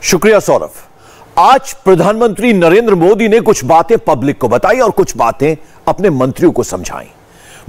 शुक्रिया सौरभ। आज प्रधानमंत्री नरेंद्र मोदी ने कुछ बातें पब्लिक को बताई और कुछ बातें अपने मंत्रियों को समझाई।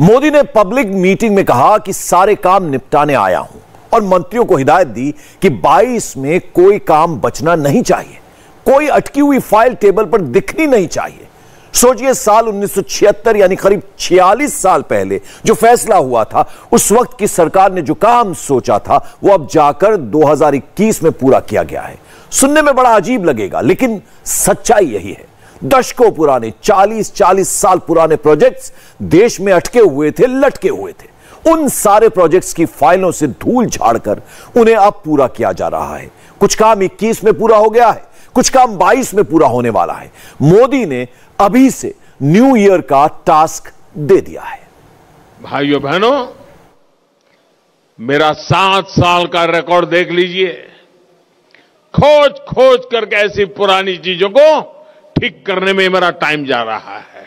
मोदी ने पब्लिक मीटिंग में कहा कि सारे काम निपटाने आया हूं और मंत्रियों को हिदायत दी कि 22 में कोई काम बचना नहीं चाहिए, कोई अटकी हुई फाइल टेबल पर दिखनी नहीं चाहिए। सोचिए, साल 1976 यानी करीब 46 साल पहले जो फैसला हुआ था, उस वक्त की सरकार ने जो काम सोचा था वो अब जाकर 2021 में पूरा किया गया है। सुनने में बड़ा अजीब लगेगा, लेकिन सच्चाई यही है। दशकों पुराने 40 साल पुराने प्रोजेक्ट्स देश में अटके हुए थे, लटके हुए थे। उन सारे प्रोजेक्ट्स की फाइलों से धूल झाड़कर उन्हें अब पूरा किया जा रहा है। कुछ काम 21 में पूरा हो गया है, कुछ काम 22 में पूरा होने वाला है। मोदी ने अभी से न्यू ईयर का टास्क दे दिया है। भाइयों बहनों, मेरा 7 साल का रिकॉर्ड देख लीजिए। खोज खोज करके ऐसी पुरानी चीजों को ठीक करने में मेरा टाइम जा रहा है।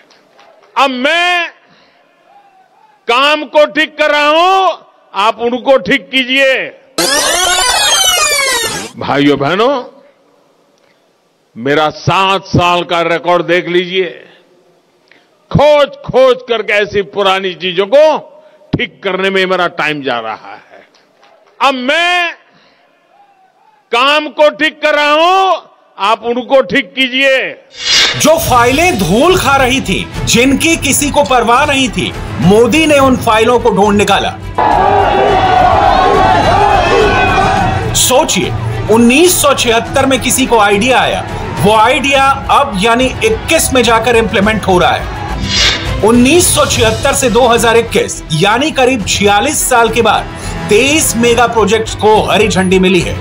अब मैं काम को ठीक कर रहा हूं, आप उनको ठीक कीजिए। भाइयों बहनों, मेरा 7 साल का रिकॉर्ड देख लीजिए। खोज खोज करके ऐसी पुरानी चीजों को ठीक करने में मेरा टाइम जा रहा है। अब मैं काम को ठीक कर रहा हूं, आप उनको ठीक कीजिए। जो फाइलें धूल खा रही थी, जिनकी किसी को परवाह नहीं थी, मोदी ने उन फाइलों को ढूंढ निकाला। सोचिए, 1976 में किसी को आइडिया आया, वो आइडिया अब यानी 21 में जाकर इंप्लीमेंट हो रहा है। 1976 से 2021 यानी करीब 46 साल के बाद 23 मेगा प्रोजेक्ट्स को हरी झंडी मिली है।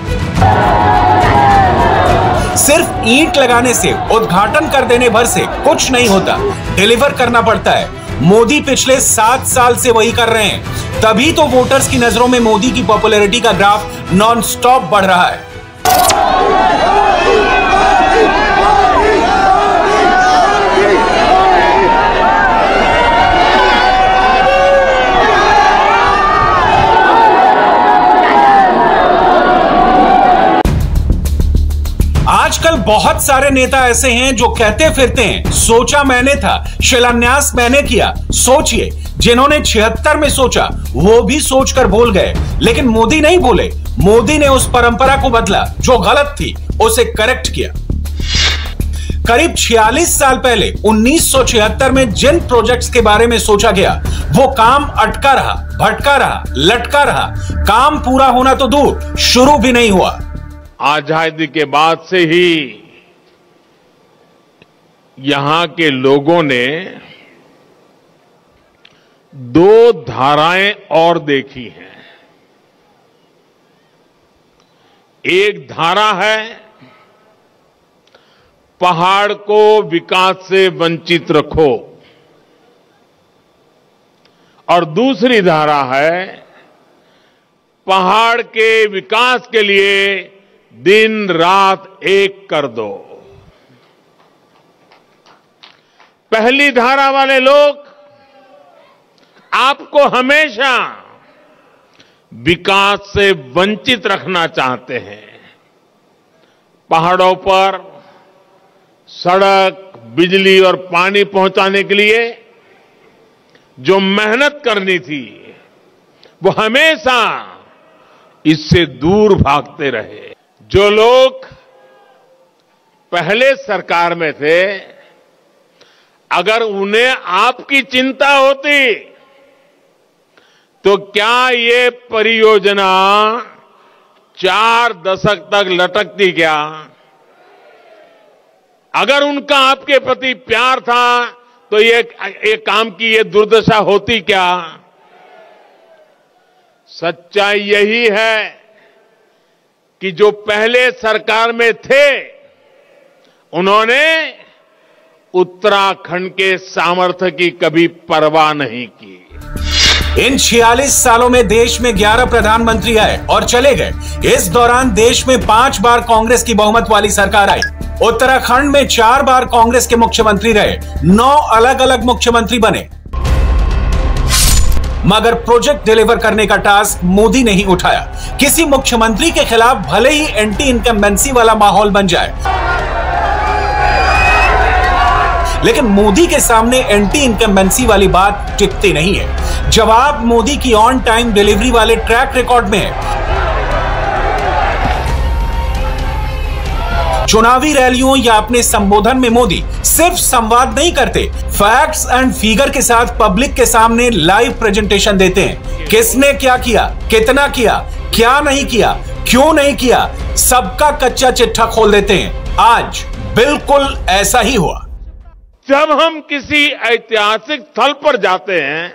सिर्फ ईंट लगाने से, उद्घाटन कर देने भर से कुछ नहीं होता, डिलीवर करना पड़ता है। मोदी पिछले 7 साल से वही कर रहे हैं, तभी तो वोटर्स की नजरों में मोदी की पॉपुलैरिटी का ग्राफ नॉन स्टॉप बढ़ रहा है। आजकल बहुत सारे नेता ऐसे हैं जो कहते फिरते हैं, सोचा मैंने था, शिलान्यास मैंने किया। सोचिए, जिन्होंने 76 में सोचा वो भी सोचकर भूल गए, लेकिन मोदी नहीं भूले। मोदी ने उस परंपरा को बदला, जो गलत थी उसे करेक्ट किया। करीब 46 साल पहले 1976 में जिन प्रोजेक्ट्स के बारे में सोचा गया, वो काम अटका रहा, भटका रहा, लटका रहा। काम पूरा होना तो दूर, शुरू भी नहीं हुआ। आजादी के बाद से ही यहां के लोगों ने 2 धाराएं और देखी हैं। एक धारा है पहाड़ को विकास से वंचित रखो, और दूसरी धारा है पहाड़ के विकास के लिए दिन रात एक कर दो। पहली धारा वाले लोग आपको हमेशा विकास से वंचित रखना चाहते हैं। पहाड़ों पर सड़क, बिजली और पानी पहुंचाने के लिए जो मेहनत करनी थी, वो हमेशा इससे दूर भागते रहे। जो लोग पहले सरकार में थे, अगर उन्हें आपकी चिंता होती तो क्या ये परियोजना 4 दशक तक लटकती क्या? अगर उनका आपके प्रति प्यार था तो ये काम की ये दुर्दशा होती क्या? सच्चाई यही है कि जो पहले सरकार में थे, उन्होंने उत्तराखंड के सामर्थ्य की कभी परवाह नहीं की। इन 46 सालों में देश में 11 प्रधानमंत्री आए और चले गए। इस दौरान देश में 5 बार कांग्रेस की बहुमत वाली सरकार आई। उत्तराखंड में 4 बार कांग्रेस के मुख्यमंत्री रहे, 9 अलग अलग मुख्यमंत्री बने। मगर प्रोजेक्ट डिलीवर करने का टास्क मोदी ने ही उठाया। किसी मुख्यमंत्री के खिलाफ भले ही एंटी इनकम्बेंसी वाला माहौल बन जाए, लेकिन मोदी के सामने एंटी इनकम्बेंसी वाली बात टिकती नहीं है। जवाब मोदी की ऑन टाइम डिलीवरी वाले ट्रैक रिकॉर्ड में है। चुनावी रैलियों या अपने संबोधन में मोदी सिर्फ संवाद नहीं करते, फैक्ट्स एंड फिगर के साथ पब्लिक के सामने लाइव प्रेजेंटेशन देते हैं। किसने क्या किया, कितना किया, क्या नहीं किया, क्यों नहीं किया, सबका कच्चा चिट्ठा खोल देते हैं। आज बिल्कुल ऐसा ही हुआ। जब हम किसी ऐतिहासिक स्थल पर जाते हैं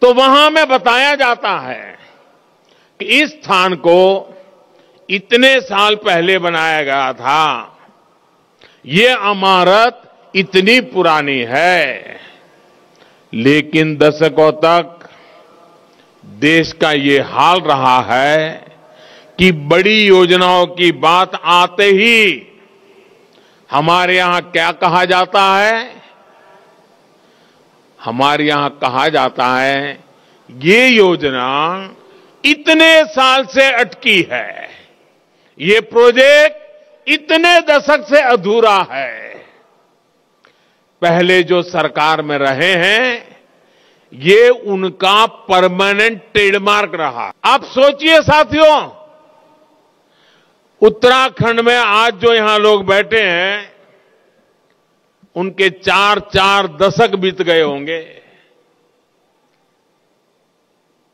तो वहां में बताया जाता है कि इस स्थान को इतने साल पहले बनाया गया था, ये इमारत इतनी पुरानी है। लेकिन दशकों तक देश का ये हाल रहा है कि बड़ी योजनाओं की बात आते ही हमारे यहां क्या कहा जाता है? हमारे यहां कहा जाता है ये योजना इतने साल से अटकी है, ये प्रोजेक्ट इतने दशक से अधूरा है। पहले जो सरकार में रहे हैं ये उनका परमानेंट ट्रेडमार्क रहा। आप सोचिए साथियों, उत्तराखंड में आज जो यहां लोग बैठे हैं उनके 4 दशक बीत गए होंगे,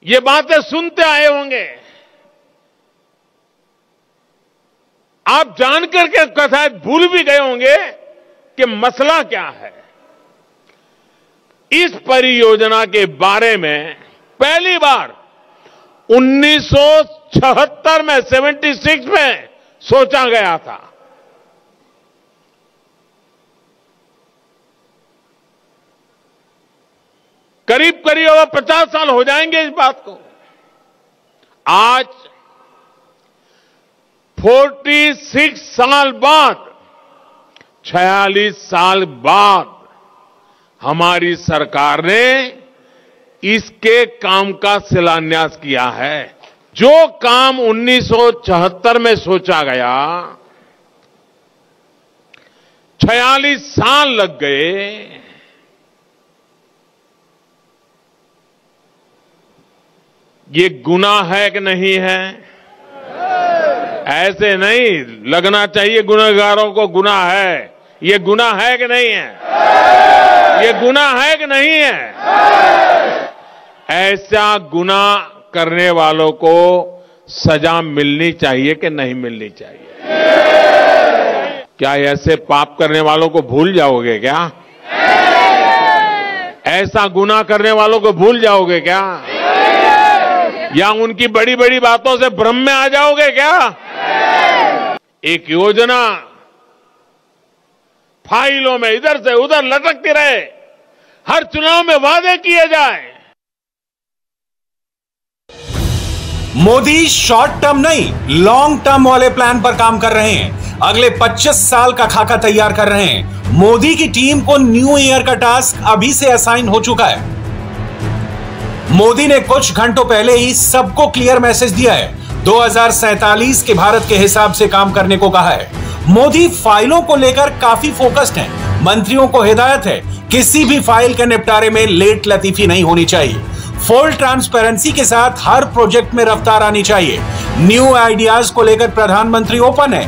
ये बातें सुनते आए होंगे। आप जानकर के कथा भूल भी गए होंगे कि मसला क्या है। इस परियोजना के बारे में पहली बार 1976 में 76 में सोचा गया था। करीब करीब अब 50 साल हो जाएंगे इस बात को। आज 46 साल बाद, 46 साल बाद हमारी सरकार ने इसके काम का शिलान्यास किया है। जो काम 1976 में सोचा गया, 46 साल लग गए। ये गुनाह है कि नहीं है? ऐसे नहीं लगना चाहिए गुनहगारों को गुनाह है। ये गुनाह है कि नहीं है? ये गुनाह है कि नहीं है? ऐसा गुनाह करने वालों को सजा मिलनी चाहिए कि नहीं मिलनी चाहिए? क्या ऐसे पाप करने वालों को भूल जाओगे क्या? ऐसा गुनाह करने वालों को भूल जाओगे क्या? या उनकी बड़ी बड़ी बातों से भ्रम में आ जाओगे क्या? एक योजना फाइलों में इधर से उधर लटकती रहे, हर चुनाव में वादे किए जाए। मोदी शॉर्ट टर्म नहीं, लॉन्ग टर्म वाले प्लान पर काम कर रहे हैं। अगले 25 साल का खाका तैयार कर रहे हैं। मोदी की टीम को न्यू ईयर का टास्क अभी से असाइन हो चुका है। मोदी ने कुछ घंटों पहले ही सबको क्लियर मैसेज दिया है। 2047 के भारत के हिसाब से काम करने को कहा है। मोदी फाइलों को लेकर काफी फोकस्ड हैं। मंत्रियों को हिदायत है किसी भी फाइल के निपटारे में लेट लतीफी नहीं होनी चाहिए। फुल ट्रांसपेरेंसी के साथ हर प्रोजेक्ट में रफ्तार आनी चाहिए। न्यू आइडियाज को लेकर प्रधानमंत्री ओपन है।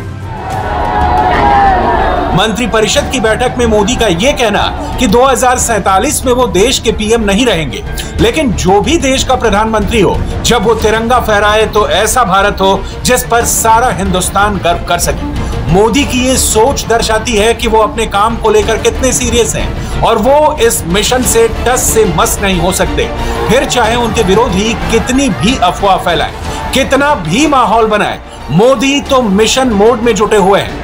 मंत्रिपरिषद की बैठक में मोदी का यह कहना कि 2047 में वो देश के पीएम नहीं रहेंगे, लेकिन जो भी देश का प्रधानमंत्री हो, जब वो तिरंगा फहराए तो ऐसा भारत हो जिस पर सारा हिंदुस्तान गर्व कर सके। मोदी की ये सोच दर्शाती है कि वो अपने काम को लेकर कितने सीरियस हैं और वो इस मिशन से टस से मस नहीं हो सकते। फिर चाहे उनके विरोधी कितनी भी अफवाह फैलाएं, कितना भी माहौल बनाए, मोदी तो मिशन मोड में जुटे हुए हैं।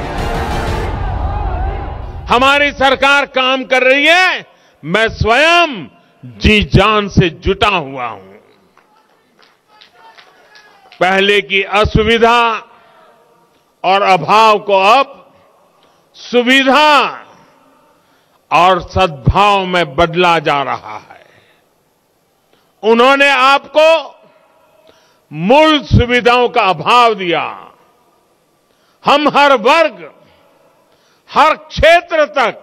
हमारी सरकार काम कर रही है, मैं स्वयं जी जान से जुटा हुआ हूं। पहले की असुविधा और अभाव को अब सुविधा और सद्भाव में बदला जा रहा है। उन्होंने आपको मूल सुविधाओं का अभाव दिया। हम हर वर्ग, हर क्षेत्र तक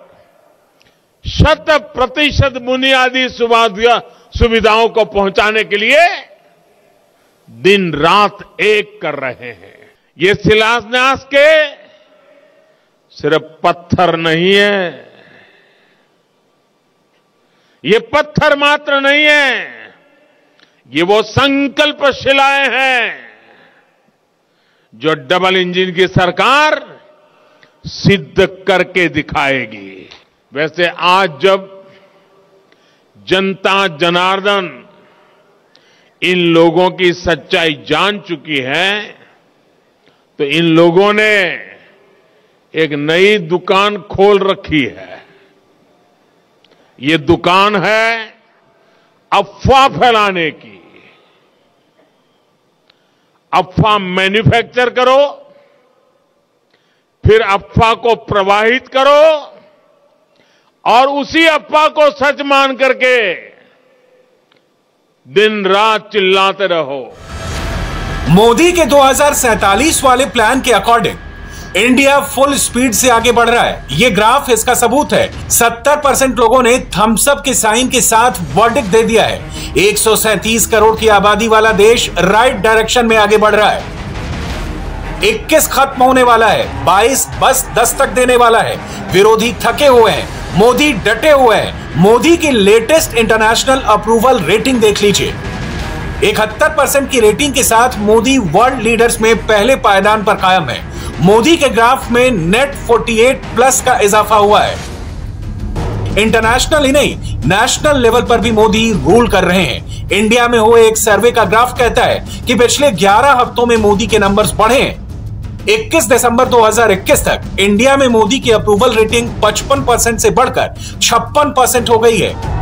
100% बुनियादी सुविधाओं को पहुंचाने के लिए दिन रात एक कर रहे हैं। ये शिलान्यास के सिर्फ पत्थर नहीं है, ये पत्थर मात्र नहीं है, ये वो संकल्प शिलाएं हैं जो डबल इंजन की सरकार सिद्ध करके दिखाएगी। वैसे आज जब जनता जनार्दन इन लोगों की सच्चाई जान चुकी है, तो इन लोगों ने एक नई दुकान खोल रखी है। ये दुकान है अफवाह फैलाने की। अफवाह मैन्युफैक्चर करो, फिर अफवाह को प्रवाहित करो और उसी अफवाह को सच मान करके दिन रात चिल्लाते रहो। मोदी के 2047 वाले प्लान के अकॉर्डिंग इंडिया फुल स्पीड से आगे बढ़ रहा है। ये ग्राफ इसका सबूत है। 70% लोगों ने थम्स अप के साइन के साथ वर्डिक्ट दे दिया है। 137 करोड़ की आबादी वाला देश राइट डायरेक्शन में आगे बढ़ रहा है। 21 खत्म होने वाला है, 22 बस दस्तक देने वाला है। विरोधी थके हुए हैं, मोदी डटे हुए हैं। मोदी की लेटेस्ट इंटरनेशनल अप्रूवल रेटिंग देख लीजिए। 71% की रेटिंग के साथ मोदी वर्ल्ड लीडर्स में पहले पायदान पर कायम है। मोदी के ग्राफ में नेट 48+ का इजाफा हुआ है। इंटरनेशनल ही नहीं, नेशनल लेवल पर भी मोदी रूल कर रहे हैं। इंडिया में हुए एक सर्वे का ग्राफ कहता है कि पिछले 11 हफ्तों में मोदी के नंबर्स बढ़े हैं। 21 दिसंबर 2021 तक इंडिया में मोदी की अप्रूवल रेटिंग 55% से बढ़कर 56% हो गई है।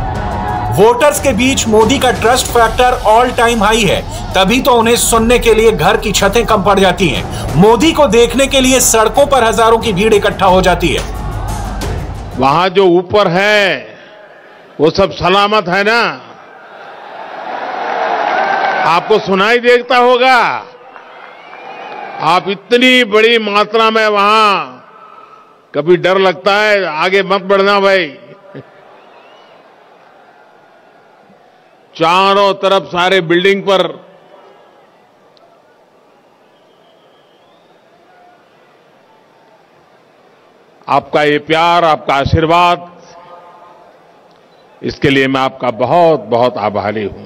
वोटर्स के बीच मोदी का trust factor all time high है। तभी तो उन्हें सुनने के लिए घर की छतें कम पड़ जाती हैं। मोदी को देखने के लिए सड़कों पर हजारों की भीड़ इकट्ठा हो जाती है। वहां जो ऊपर है वो सब सलामत है ना? आपको सुनाई देता होगा। आप इतनी बड़ी मात्रा में वहां, कभी डर लगता है आगे मत बढ़ना भाई। चारों तरफ सारे बिल्डिंग पर आपका ये प्यार, आपका आशीर्वाद, इसके लिए मैं आपका बहुत बहुत आभारी हूं।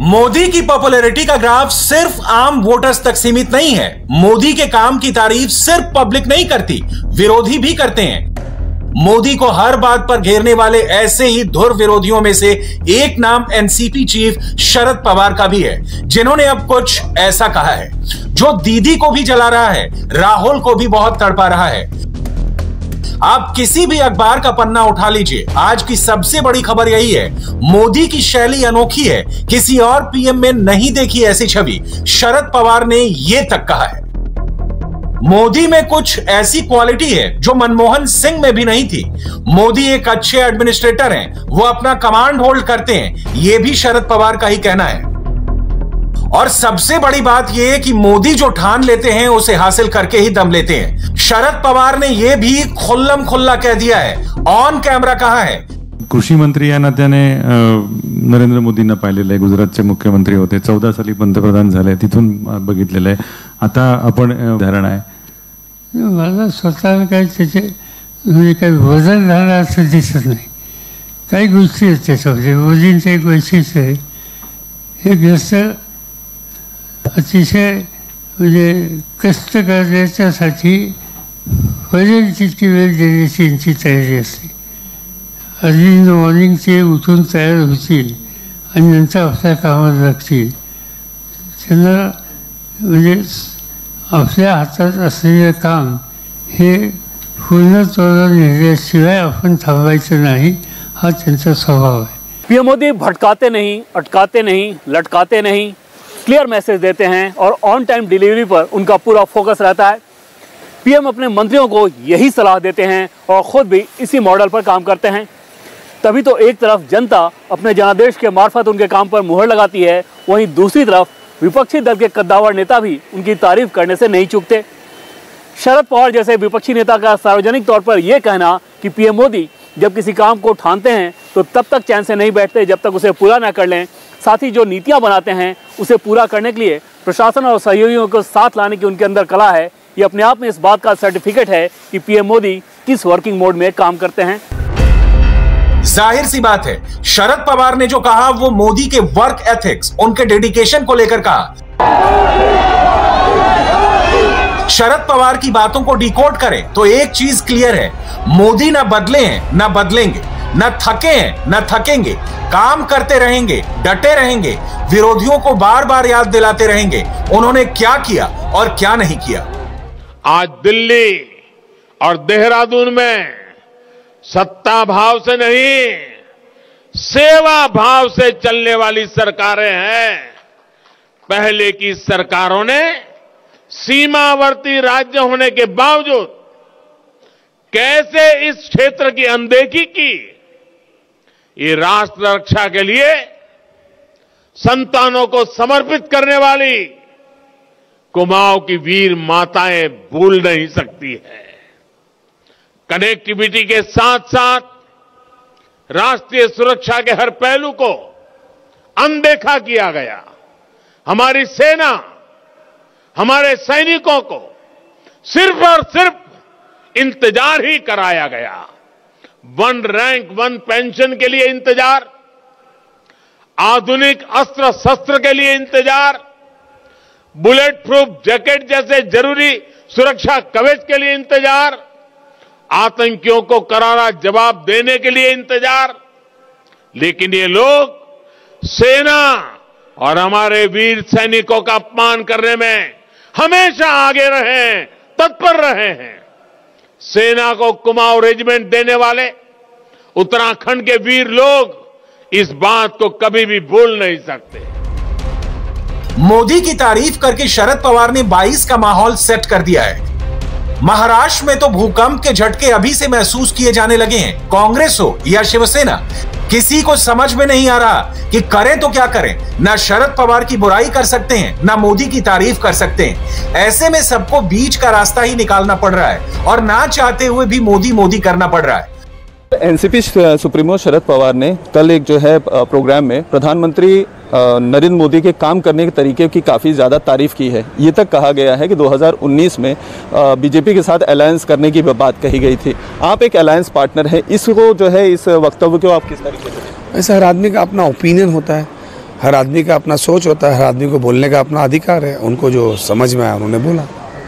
मोदी की पॉपुलैरिटी का ग्राफ सिर्फ आम वोटर्स तक सीमित नहीं है। मोदी के काम की तारीफ सिर्फ पब्लिक नहीं करती, विरोधी भी करते हैं। मोदी को हर बात पर घेरने वाले ऐसे ही धुर विरोधियों में से एक नाम एनसीपी चीफ शरद पवार का भी है, जिन्होंने अब कुछ ऐसा कहा है जो दीदी को भी जला रहा है, राहुल को भी बहुत तड़पा रहा है। आप किसी भी अखबार का पन्ना उठा लीजिए, आज की सबसे बड़ी खबर यही है। मोदी की शैली अनोखी है, किसी और पीएम में नहीं देखी ऐसी छवि। शरद पवार ने यह तक कहा है। मोदी में कुछ ऐसी क्वालिटी है जो मनमोहन सिंह में भी नहीं थी। मोदी एक अच्छे एडमिनिस्ट्रेटर हैं, वो अपना कमांड होल्ड करते हैं, यह भी शरद पवार का ही कहना है। और सबसे बड़ी बात यह है कि मोदी जो ठान लेते हैं उसे हासिल करके ही दम लेते हैं। शरद पवार ने यह भी खुल्लम खुल्ला कह दिया है, ऑन कैमरा कहा है। कृषी मंत्री या नात्याने नरेंद्र मोदींना पाहिलेलं आहे। गुजरातचे मुख्यमंत्री होते, 14 साली पंतप्रधान झाले, तिथून बघितलेलं आहे। आता आपण उदाहरण आहे, मला स्वतःला काही त्याचे म्हणजे काही वजन राहणार असं दिसत नाही। काही गोष्टी आहेत त्याच्यामध्ये। मोदींचं एक वैशिष्ट्य आहे, हे ग्रस्त अतिशय म्हणजे कष्ट करण्याच्यासाठी वजन तितकी वेळ देण्याची यांची तयारी असते। अर्ली इन द मॉर्निंगचे उठून तयार होतील आणि नंतर आपल्या कामात लागतील। त्यांना म्हणजे आपल्या हातात असलेलं काम हे पूर्णत्वाला नेल्याशिवाय आपण थांबायचं नाही, हा त्यांचा स्वभाव आहे। पीएम मोदी भटकाते नहीं, अटकाते नहीं, लटकाते नहीं, क्लियर मैसेज देते हैं और ऑन टाइम डिलीवरी पर उनका पूरा फोकस रहता है। पीएम अपने मंत्रियों को यही सलाह देते हैं और खुद भी इसी मॉडल पर काम करते हैं। तभी तो एक तरफ जनता अपने जनादेश के मार्फत उनके काम पर मुहर लगाती है, वहीं दूसरी तरफ विपक्षी दल के कद्दावर नेता भी उनकी तारीफ करने से नहीं चूकते। शरद पवार जैसे विपक्षी नेता का सार्वजनिक तौर पर यह कहना कि पीएम मोदी जब किसी काम को ठानते हैं तो तब तक चैन से नहीं बैठते जब तक उसे पूरा ना कर लें, साथ ही जो नीतियां बनाते हैं उसे पूरा करने के लिए प्रशासन और सहयोगियों को साथ लाने की उनके अंदर कला है, ये अपने आप में इस बात का सर्टिफिकेट है कि पीएम मोदी किस वर्किंग मोड में काम करते हैं। जाहिर सी बात है, शरद पवार ने जो कहा वो मोदी के वर्क एथिक्स, उनके डेडिकेशन को लेकर कहा। शरद पवार की बातों को डिकोड करें तो एक चीज क्लियर है, मोदी ना बदले हैं ना बदलेंगे, न थके हैं न थकेंगे, काम करते रहेंगे, डटे रहेंगे, विरोधियों को बार बार याद दिलाते रहेंगे उन्होंने क्या किया और क्या नहीं किया। आज दिल्ली और देहरादून में सत्ता भाव से नहीं, सेवा भाव से चलने वाली सरकारें हैं। पहले की सरकारों ने सीमावर्ती राज्य होने के बावजूद कैसे इस क्षेत्र की अनदेखी की। ये राष्ट्र रक्षा के लिए संतानों को समर्पित करने वाली कुमाऊं की वीर माताएं भूल नहीं सकती है। कनेक्टिविटी के साथ साथ राष्ट्रीय सुरक्षा के हर पहलू को अनदेखा किया गया। हमारी सेना, हमारे सैनिकों को सिर्फ और सिर्फ इंतजार ही कराया गया। 1 रैंक 1 पेंशन के लिए इंतजार, आधुनिक अस्त्र शस्त्र के लिए इंतजार, बुलेट प्रूफ जैकेट जैसे जरूरी सुरक्षा कवच के लिए इंतजार, आतंकियों को करारा जवाब देने के लिए इंतजार। लेकिन ये लोग सेना और हमारे वीर सैनिकों का अपमान करने में हमेशा आगे रहे हैं, तत्पर रहे हैं। सेना को कुमाऊं रेजिमेंट देने वाले उत्तराखंड के वीर लोग इस बात को कभी भी भूल नहीं सकते। मोदी की तारीफ करके शरद पवार ने 22 का माहौल सेट कर दिया है। महाराष्ट्र में तो भूकंप के झटके अभी से महसूस किए जाने लगे हैं। कांग्रेस हो या शिवसेना, किसी को समझ में नहीं आ रहा कि करें तो क्या करें। ना शरद पवार की बुराई कर सकते हैं, ना मोदी की तारीफ कर सकते हैं। ऐसे में सबको बीच का रास्ता ही निकालना पड़ रहा है और ना चाहते हुए भी मोदी मोदी करना पड़ रहा है। एनसीपी सुप्रीमो शरद पवार ने कल एक जो है प्रोग्राम में प्रधानमंत्री नरेंद्र मोदी के काम करने के तरीके की काफ़ी ज़्यादा तारीफ की है। ये तक कहा गया है कि 2019 में बीजेपी के साथ अलायंस करने की बात कही गई थी। आप एक अलायंस पार्टनर हैं, इसको जो है इस वक्तव्य को आप किस तरीके से? ऐसा हर आदमी का अपना ओपिनियन होता है, हर आदमी का अपना सोच होता है, हर आदमी को बोलने का अपना अधिकार है। उनको जो समझ में आया उन्होंने बोला।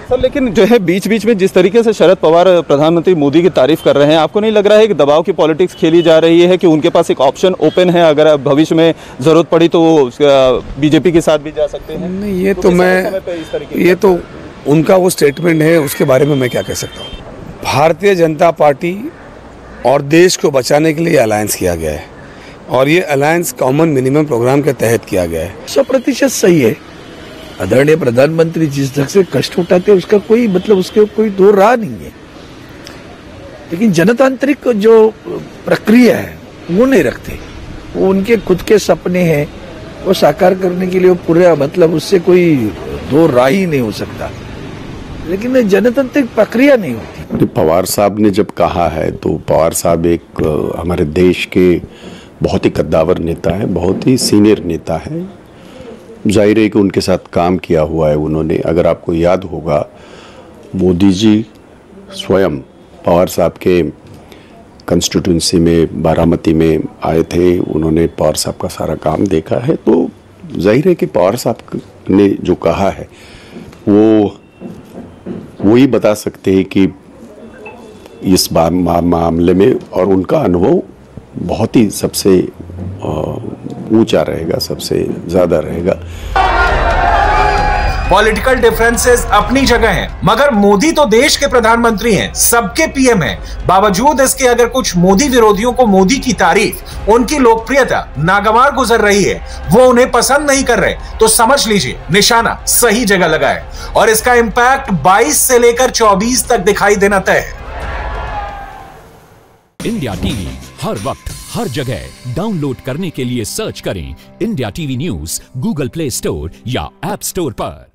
सर, लेकिन जो है बीच बीच में जिस तरीके से शरद पवार प्रधानमंत्री मोदी की तारीफ कर रहे हैं, आपको नहीं लग रहा है कि दबाव की पॉलिटिक्स खेली जा रही है कि उनके पास एक ऑप्शन ओपन है, अगर भविष्य में जरूरत पड़ी तो बीजेपी के साथ भी जा सकते हैं? नहीं, ये तो उनका वो स्टेटमेंट है, उसके बारे में मैं क्या कह सकता हूँ। भारतीय जनता पार्टी और देश को बचाने के लिए अलायंस किया गया है और ये अलायंस कॉमन मिनिमम प्रोग्राम के तहत किया गया है। 100% सही है। आदरणीय प्रधानमंत्री जिस ढंग से कष्ट उठाते हैं उसका कोई मतलब, उसके कोई दो राह नहीं है। लेकिन जनतांत्रिक जो प्रक्रिया है वो नहीं रखते। वो उनके खुद के सपने हैं, वो साकार करने के लिए वो पूरा मतलब उससे कोई दो राह ही नहीं हो सकता। लेकिन जनतांत्रिक प्रक्रिया नहीं होती। पवार साहब ने जब कहा है तो पवार साहब एक हमारे देश के बहुत ही कद्दावर नेता है, बहुत ही सीनियर नेता है। जाहिर है कि उनके साथ काम किया हुआ है उन्होंने। अगर आपको याद होगा, मोदी जी स्वयं पवार साहब के कंस्टिट्यूंसी में बारामती में आए थे, उन्होंने पवार साहब का सारा काम देखा है। तो जाहिर है कि पवार साहब ने जो कहा है वो ही बता सकते हैं कि इस मामले में, और उनका अनुभव बहुत ही सबसे ऊंचा रहेगा, सबसे ज्यादा रहेगा। पॉलिटिकल डिफरेंसेस अपनी जगह हैं, मगर मोदी तो देश के प्रधानमंत्री हैं, सबके पीएम हैं। बावजूद इसके अगर कुछ मोदी विरोधियों को मोदी की तारीफ, उनकी लोकप्रियता नागवार गुजर रही है, वो उन्हें पसंद नहीं कर रहे, तो समझ लीजिए निशाना सही जगह लगा है और इसका इंपैक्ट 22 से लेकर 24 तक दिखाई देना तय है। इंडिया टीवी हर वक्त हर जगह डाउनलोड करने के लिए सर्च करें India TV news Google play store या ऐप स्टोर पर।